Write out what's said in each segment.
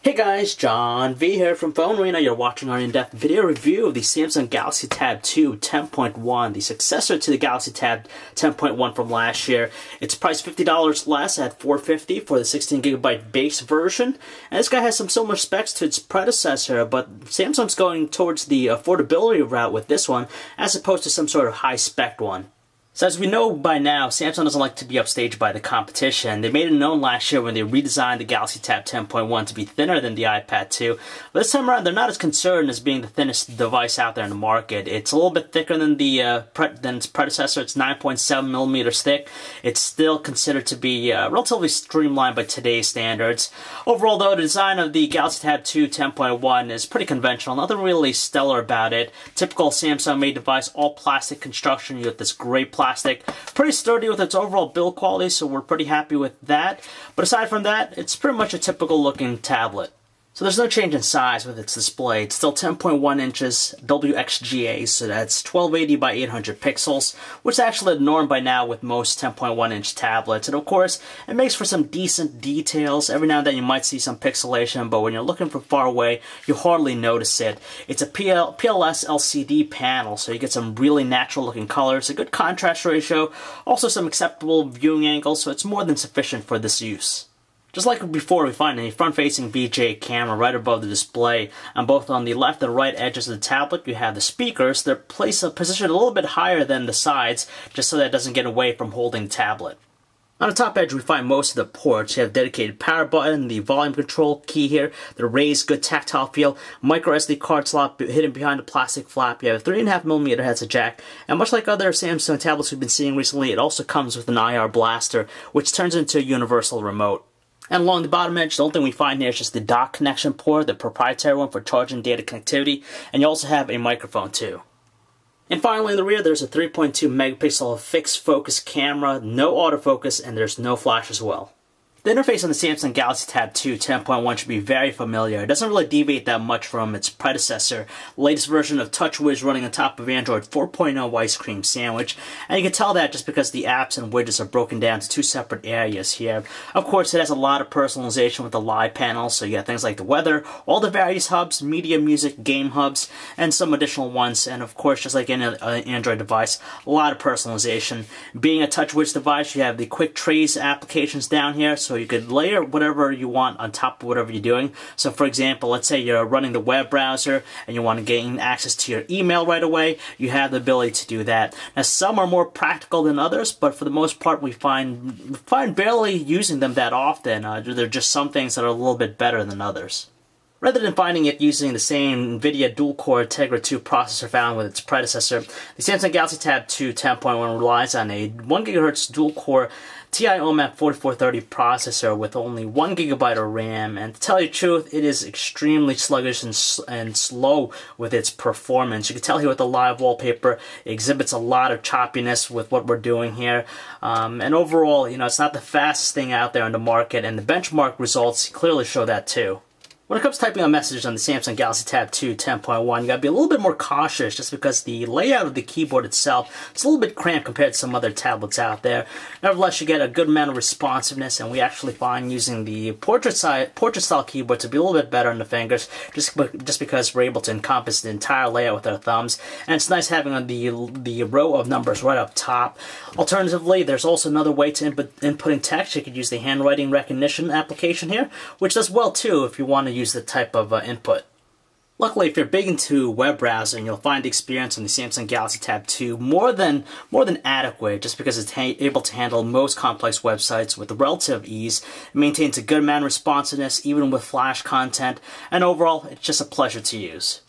Hey guys, John V here from Phone Arena. You're watching our in-depth video review of the Samsung Galaxy Tab 2 10.1, the successor to the Galaxy Tab 10.1 from last year. It's priced $50 less at $450 for the 16GB base version. And this guy has some similar specs to its predecessor, but Samsung's going towards the affordability route with this one, as opposed to some sort of high-spec one. So as we know by now, Samsung doesn't like to be upstaged by the competition. They made it known last year when they redesigned the Galaxy Tab 10.1 to be thinner than the iPad 2. But this time around, they're not as concerned as being the thinnest device out there in the market. It's a little bit thicker than its predecessor. It's 9.7mm thick. It's still considered to be relatively streamlined by today's standards. Overall, though, the design of the Galaxy Tab 2 10.1 is pretty conventional. Nothing really stellar about it. Typical Samsung-made device, all plastic construction. You get this great plastic. Pretty sturdy with its overall build quality, so we're pretty happy with that. But aside from that, it's pretty much a typical looking tablet. So there's no change in size with its display. It's still 10.1 inches WXGA, so that's 1280 by 800 pixels, which is actually the norm by now with most 10.1 inch tablets. And of course, it makes for some decent details. Every now and then you might see some pixelation, but when you're looking from far away, you hardly notice it. It's a PLS LCD panel, so you get some really natural looking colors, a good contrast ratio, also some acceptable viewing angles, so it's more than sufficient for this use. Just like before, we find a front-facing VGA camera right above the display. On both on the left and right edges of the tablet, you have the speakers. They're positioned a little bit higher than the sides, just so that it doesn't get away from holding the tablet. On the top edge, we find most of the ports. You have dedicated power button, the volume control key here, the raised good tactile feel, micro SD card slot hidden behind the plastic flap. You have a 3.5mm headset jack, and much like other Samsung tablets we've been seeing recently, it also comes with an IR blaster, which turns into a universal remote. And along the bottom edge, the only thing we find here is just the dock connection port, the proprietary one for charging data connectivity, and you also have a microphone too. And finally in the rear, there's a 3.2 megapixel fixed focus camera, no autofocus, and there's no flash as well. The interface on the Samsung Galaxy Tab 2 10.1 should be very familiar. It doesn't really deviate that much from its predecessor, the latest version of TouchWiz running on top of Android 4.0 Ice Cream Sandwich. And you can tell that just because the apps and widgets are broken down to two separate areas here. Of course, it has a lot of personalization with the live panel, so you got things like the weather, all the various hubs, media, music, game hubs, and some additional ones. And of course, just like any Android device, a lot of personalization. Being a TouchWiz device, you have the quick trace applications down here, so you could layer whatever you want on top of whatever you're doing. So for example, let's say you're running the web browser and you want to gain access to your email right away, you have the ability to do that. Now some are more practical than others, but for the most part we find barely using them that often. There are just some things that are a little bit better than others. Rather than finding it using the same NVIDIA dual-core Tegra 2 processor found with its predecessor, the Samsung Galaxy Tab 2 10.1 relies on a 1GHz dual-core TI OMAP 4430 processor with only 1GB of RAM, and to tell you the truth, it is extremely sluggish and slow with its performance. You can tell here with the live wallpaper, it exhibits a lot of choppiness with what we're doing here, and overall, it's not the fastest thing out there on the market, and the benchmark results clearly show that too. When it comes to typing on messages on the Samsung Galaxy Tab 2 10.1, you gotta be a little bit more cautious just because the layout of the keyboard itself is a little bit cramped compared to some other tablets out there. Nevertheless, you get a good amount of responsiveness, and we actually find using the portrait-style keyboard to be a little bit better on the fingers, just because we're able to encompass the entire layout with our thumbs, and it's nice having the row of numbers right up top. Alternatively, there's also another way to inputting text. You could use the handwriting recognition application here, which does well too if you want to use the type of input. Luckily, if you're big into web browsing, you'll find the experience on the Samsung Galaxy Tab 2 more than adequate, just because it's able to handle most complex websites with relative ease. It maintains a good amount of responsiveness even with Flash content, and overall, it's just a pleasure to use.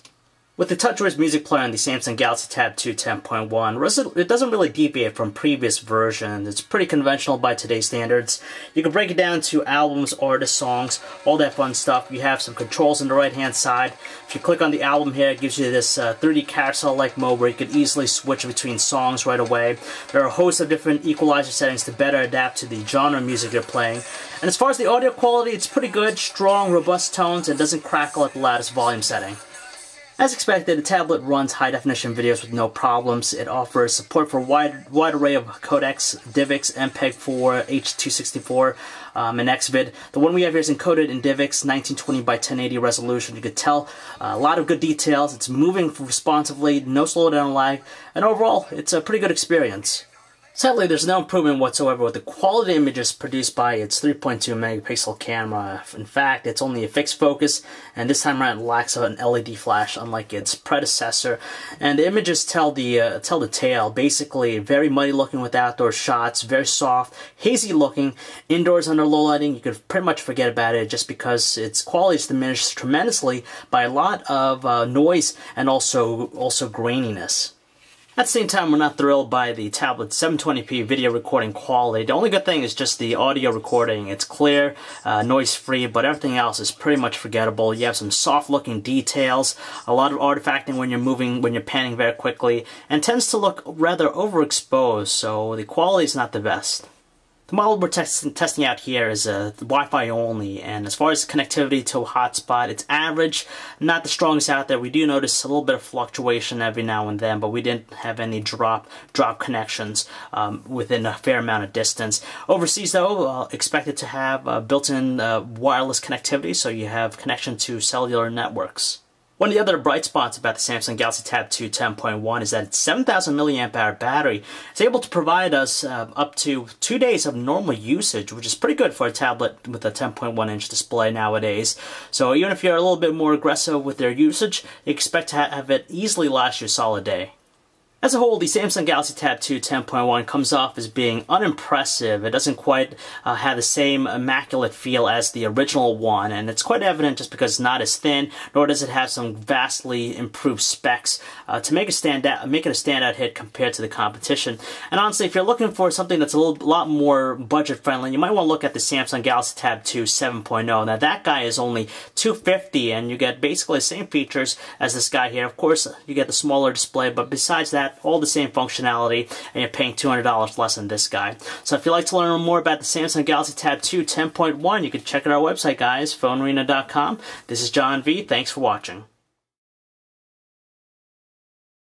With the TouchWiz music player on the Samsung Galaxy Tab 2 10.1, it doesn't really deviate from previous versions. It's pretty conventional by today's standards. You can break it down to albums, artists, songs, all that fun stuff. You have some controls on the right-hand side. If you click on the album here, it gives you this 3D carousel-like mode where you could easily switch between songs right away. There are a host of different equalizer settings to better adapt to the genre of music you're playing. And as far as the audio quality, it's pretty good, strong, robust tones, and doesn't crackle at the loudest volume setting. As expected, the tablet runs high-definition videos with no problems. It offers support for a wide array of codecs, DivX, MPEG-4, H.264, and XVID. The one we have here is encoded in DivX, 1920 by 1080 resolution. You could tell a lot of good details. It's moving responsively, no slowdown lag, and overall, it's a pretty good experience. Sadly, there's no improvement whatsoever with the quality images produced by its 3.2 megapixel camera. In fact, it's only a fixed focus, and this time around it lacks an LED flash, unlike its predecessor. And the images tell the tale. Basically, very muddy looking with outdoor shots, very soft, hazy looking. Indoors under low lighting, you could pretty much forget about it just because its quality is diminished tremendously by a lot of noise and also graininess. At the same time, we're not thrilled by the tablet's 720p video recording quality. The only good thing is just the audio recording. It's clear, noise-free, but everything else is pretty much forgettable. You have some soft-looking details, a lot of artifacting when you're panning very quickly, and tends to look rather overexposed, so the quality is not the best. The model we're testing out here is Wi-Fi only, and as far as connectivity to a hotspot, it's average, not the strongest out there. We do notice a little bit of fluctuation every now and then, but we didn't have any drop connections within a fair amount of distance. Overseas, though, expected to have built-in wireless connectivity, so you have connection to cellular networks. One of the other bright spots about the Samsung Galaxy Tab 2 10.1 is that its 7,000 milliamp hour battery is able to provide us up to 2 days of normal usage, which is pretty good for a tablet with a 10.1 inch display nowadays. So even if you're a little bit more aggressive with your usage, you expect to have it easily last you a solid day. As a whole, the Samsung Galaxy Tab 2 10.1 comes off as being unimpressive. It doesn't quite have the same immaculate feel as the original one, and it's quite evident just because it's not as thin, nor does it have some vastly improved specs to make it a standout hit compared to the competition. And honestly, if you're looking for something that's a lot more budget-friendly, you might want to look at the Samsung Galaxy Tab 2 7.0. Now that guy is only $250, and you get basically the same features as this guy here. Of course, you get the smaller display, but besides that, all the same functionality, and you're paying $200 less than this guy. So if you'd like to learn more about the Samsung Galaxy Tab 2 10.1, you can check out our website, guys, phonearena.com. This is John V. Thanks for watching.